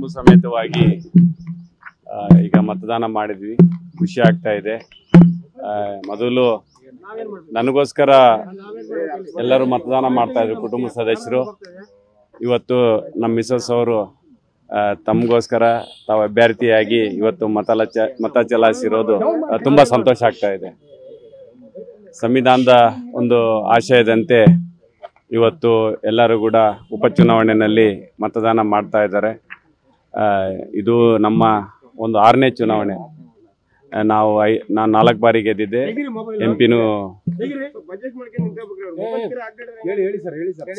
ಕುಟುಂಬ ಸಮೇತವಾಗಿ ಈಗ ಮತದಾನ ಮಾಡಿದ್ವಿ. ಖುಷಿ ಆಗ್ತಾ ಇದೆ. ಮೊದಲು ನನಗೋಸ್ಕರ ಎಲ್ಲರೂ ಮತದಾನ ಮಾಡ್ತಾ ಇದ್ರು ಕುಟುಂಬ ಸದಸ್ಯರು. ಇವತ್ತು ನಮ್ಮ ಮಿಸಸ್ ಅವರು ತಮಗೋಸ್ಕರ ತಾವು ಅಭ್ಯರ್ಥಿಯಾಗಿ ಇವತ್ತು ಮತ ಚಲಾಯಿಸಿರೋದು ತುಂಬಾ ಸಂತೋಷ ಆಗ್ತಾ ಇದೆ. ಸಂವಿಧಾನದ ಒಂದು ಆಶಯದಂತೆ ಇವತ್ತು ಎಲ್ಲರೂ ಕೂಡ ಉಪಚುನಾವಣೆಯಲ್ಲಿ ಮತದಾನ ಮಾಡ್ತಾ ಇದ್ದಾರೆ. ಇದು ನಮ್ಮ ಒಂದು 6ನೇ ಚುನಾವಣೆ. ನಾನು 4 ಬಾರಿ ಗೆದ್ದಿದ್ದೆ. ಎಂಪಿನೂ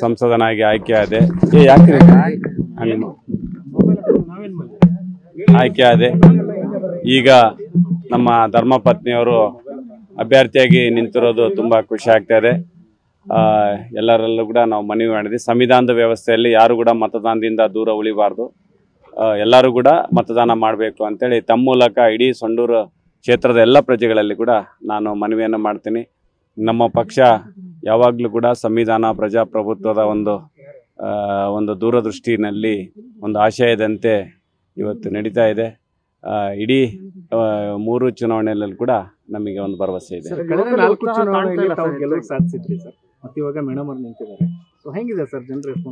ಸಂಸದನಾಗಿ ಆಯ್ಕೆ ಆದೆ. ಈಗ ನಮ್ಮ ಧರ್ಮಪತ್ನಿಯವರು ಅಭ್ಯರ್ಥಿಯಾಗಿ ನಿಂತಿರೋದು ತುಂಬಾ ಖುಷಿ ಆಗ್ತಾ ಇದೆ. ಎಲ್ಲರಲ್ಲೂ ಕೂಡ ನಾವು ಮನವಿ ಮಾಡಿದ್ವಿ, ಸಂವಿಧಾನದ ವ್ಯವಸ್ಥೆಯಲ್ಲಿ ಯಾರು ಕೂಡ ಮತದಾನದಿಂದ ದೂರ ಉಳಿಬಾರ್ದು, ಎಲ್ಲರೂ ಕೂಡ ಮತದಾನ ಮಾಡಬೇಕು ಅಂತೇಳಿ ತಮ್ಮ ಮೂಲಕ ಇಡೀ ಸಂಡೂರು ಕ್ಷೇತ್ರದ ಎಲ್ಲ ಪ್ರಜೆಗಳಲ್ಲಿ ಕೂಡ ನಾನು ಮನವಿಯನ್ನು ಮಾಡ್ತೀನಿ. ನಮ್ಮ ಪಕ್ಷ ಯಾವಾಗಲೂ ಕೂಡ ಸಂವಿಧಾನ ಪ್ರಜಾಪ್ರಭುತ್ವದ ಒಂದು ದೂರದೃಷ್ಟಿನಲ್ಲಿ ಒಂದು ಆಶಯದಂತೆ ಇವತ್ತು ನಡೀತಾ ಇದೆ. ಇಡೀ 3 ಚುನಾವಣೆಯಲ್ಲಿ ಕೂಡ ನಮಗೆ ಒಂದು ಭರವಸೆ ಇದೆ.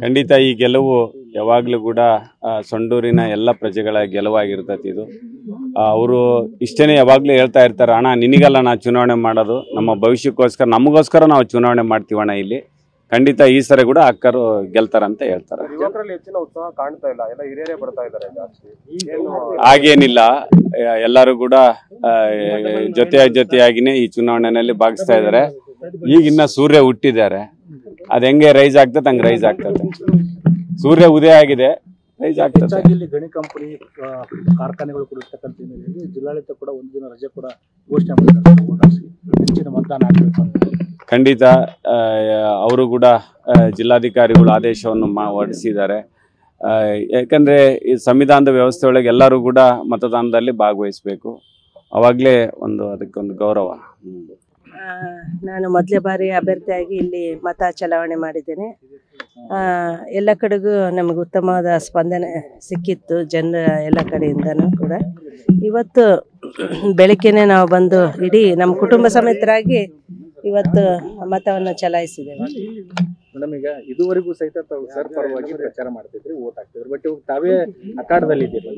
ಖಂಡಿತ ಈ ಗೆಲುವು ಯಾವಾಗಲೂ ಕೂಡ ಸಂಡೂರಿನ ಎಲ್ಲ ಪ್ರಜೆಗಳ ಗೆಲುವಾಗಿರ್ತೈತಿ. ಇದು ಅವರು ಇಷ್ಟೇನೆ ಯಾವಾಗಲೂ ಹೇಳ್ತಾ ಇರ್ತಾರೆ, ಅಣ್ಣ ನಿನಗಲ್ಲ ನಾ ಚುನಾವಣೆ ಮಾಡೋದು, ನಮ್ಮ ಭವಿಷ್ಯಕ್ಕೋಸ್ಕರ ನಮಗೋಸ್ಕರ ನಾವು ಚುನಾವಣೆ ಮಾಡ್ತೀವಣ್ಣ. ಇಲ್ಲಿ ಖಂಡಿತ ಈ ಸರಿ ಕೂಡ ಅಕ್ಕರು ಗೆಲ್ತಾರಂತ ಹೇಳ್ತಾರೆ. ಹಾಗೇನಿಲ್ಲ, ಎಲ್ಲರೂ ಕೂಡ ಜೊತೆಯಾಗಿನೇ ಈ ಚುನಾವಣೆಯಲ್ಲಿ ಭಾಗಿಸ್ತಾ ಇದ್ದಾರೆ. ಈಗಿನ್ನ ಸೂರ್ಯ ಹುಟ್ಟಿದ್ದಾರೆ, ಅದ್ ಹೆಂಗೆ ರೈಸ್ ಆಗ್ತದೆ ಹಂಗೆ ರೈಸ್ ಆಗ್ತದೆ. ಸೂರ್ಯ ಉದಯ ಆಗಿದೆ, ರೈಸ್ ಆಗ್ತದೆ. ಇಲ್ಲಿ ಗಣಿ ಕಂಪನಿ ಕಾರ್ಖಾನೆಗಳು ಕೂಡ ಇರ್ತಕ್ಕಂಥ ಜಿಲ್ಲಾಡಳಿತ ಕೂಡ ಒಂದು ದಿನ ರಜೆ ಕೂಡ ಘೋಷಣೆ ಮಾಡಿದ್ದಾರೆ. ಹೆಚ್ಚಿನ ಮತದಾನ ಆಗಬೇಕು ಅಂತ ಖಂಡಿತ ಅವರು ಕೂಡ ಜಿಲ್ಲಾಧಿಕಾರಿಗಳು ಆದೇಶವನ್ನು ಹೊರಡಿಸಿದ್ದಾರೆ. ಯಾಕಂದ್ರೆ ಈ ಸಂವಿಧಾನದ ವ್ಯವಸ್ಥೆ ಒಳಗೆ ಎಲ್ಲರೂ ಕೂಡ ಮತದಾನದಲ್ಲಿ ಭಾಗವಹಿಸಬೇಕು, ಅವಾಗಲೇ ಅದಕ್ಕೊಂದು ಗೌರವ. ನಾನು ಮೊದಲೇ ಬಾರಿ ಅಭ್ಯರ್ಥಿಯಾಗಿ ಇಲ್ಲಿ ಮತ ಚಲಾವಣೆ ಮಾಡಿದ್ದೇನೆ. ಎಲ್ಲ ಕಡೆಗೂ ನಮಗೆ ಉತ್ತಮವಾದ ಸ್ಪಂದನೆ ಸಿಕ್ಕಿತ್ತು ಜನರ ಎಲ್ಲ ಕಡೆಯಿಂದನೂ ಕೂಡ. ಇವತ್ತು ಬೆಳಗ್ಗೆನೆ ನಾವು ಬಂದು ಇಡೀ ನಮ್ಮ ಕುಟುಂಬ ಸಮೇತರಾಗಿ ಇವತ್ತು ಮತವನ್ನು ಚಲಾಯಿಸಿದ್ದೇವೆ. ಮೇಡಮ್, ಈಗ ಇದುವರೆಗೂ ಸಹಿತ ತಾವು ಸರ್ ಪರವಾಗಿ ಪ್ರಚಾರ ಮಾಡ್ತಿದ್ರಿ, ವೋಟ್ ಹಾಕ್ತಿದ್ರಿ, ಬಟ್ ಇವಾಗ ತಾವೇ ಅಖಾಡದಲ್ಲಿದ್ದೀರಿ.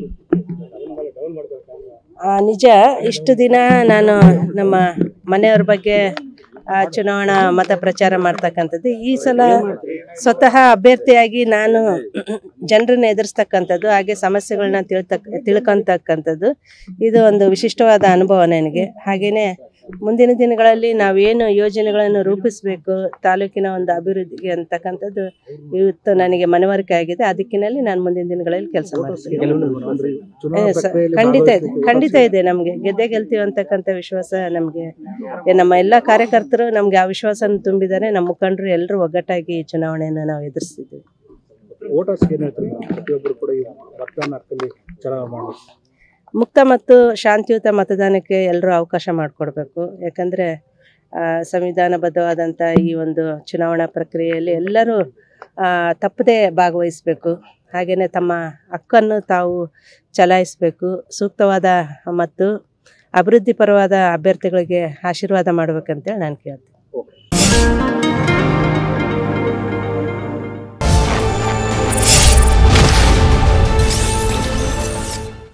ನಿಜ, ಇಷ್ಟು ದಿನ ನಾನು ನಮ್ಮ ಮನೆಯವ್ರ ಬಗ್ಗೆ ಚುನಾವಣಾ ಮತ ಪ್ರಚಾರ ಮಾಡ್ತಕ್ಕಂಥದ್ದು. ಈ ಸಲ ಸ್ವತಃ ಅಭ್ಯರ್ಥಿಯಾಗಿ ನಾನು ಜನರನ್ನ ಎದುರಿಸ್ತಕ್ಕಂಥದ್ದು, ಹಾಗೆ ಸಮಸ್ಯೆಗಳನ್ನ ತಿಳ್ಕೊಂತಕ್ಕಂಥದ್ದು ಇದು ಒಂದು ವಿಶಿಷ್ಟವಾದ ಅನುಭವ ನನಗೆ. ಹಾಗೆಯೇ ಮುಂದಿನ ದಿನಗಳಲ್ಲಿ ನಾವೇನು ಯೋಜನೆಗಳನ್ನು ರೂಪಿಸಬೇಕು ತಾಲೂಕಿನ ಒಂದು ಅಭಿವೃದ್ಧಿಗೆ ಅಂತಕ್ಕಂಥದ್ದು ಇವತ್ತು ನನಗೆ ಮನವರಿಕೆ ಆಗಿದೆ. ಅದಕ್ಕಿನಲ್ಲಿ ನಾನು ಮುಂದಿನ ದಿನಗಳಲ್ಲಿ ಕೆಲಸ ಮಾಡ್ತೀನಿ. ಖಂಡಿತ ಇದೆ ನಮಗೆ ಗೆಲ್ತೀವಿ ಅಂತಕ್ಕಂಥ ವಿಶ್ವಾಸ ನಮಗೆ. ನಮ್ಮ ಎಲ್ಲ ಕಾರ್ಯಕರ್ತರು ನಮ್ಗೆ ಆ ವಿಶ್ವಾಸನ ತುಂಬಿದ್ದಾರೆ. ನಮ್ಮ ಮುಖಂಡರು ಎಲ್ಲರೂ ಒಗ್ಗಟ್ಟಾಗಿ ಚುನಾವಣೆಯನ್ನು ನಾವು ಎದುರಿಸ್ತಿದ್ದೀವಿ. ಮುಕ್ತ ಮತ್ತು ಶಾಂತಿಯುತ ಮತದಾನಕ್ಕೆ ಎಲ್ಲರೂ ಅವಕಾಶ ಮಾಡಿಕೊಡ್ಬೇಕು. ಯಾಕಂದರೆ ಸಂವಿಧಾನಬದ್ಧವಾದಂಥ ಈ ಒಂದು ಚುನಾವಣಾ ಪ್ರಕ್ರಿಯೆಯಲ್ಲಿ ಎಲ್ಲರೂ ತಪ್ಪದೇ ಭಾಗವಹಿಸಬೇಕು. ಹಾಗೆಯೇ ತಮ್ಮ ಹಕ್ಕನ್ನು ತಾವು ಚಲಾಯಿಸಬೇಕು. ಸೂಕ್ತವಾದ ಮತ್ತು ಅಭಿವೃದ್ಧಿಪರವಾದ ಅಭ್ಯರ್ಥಿಗಳಿಗೆ ಆಶೀರ್ವಾದ ಮಾಡಬೇಕಂತೇಳಿ ನಾನು ಕೇಳ್ತೀನಿ.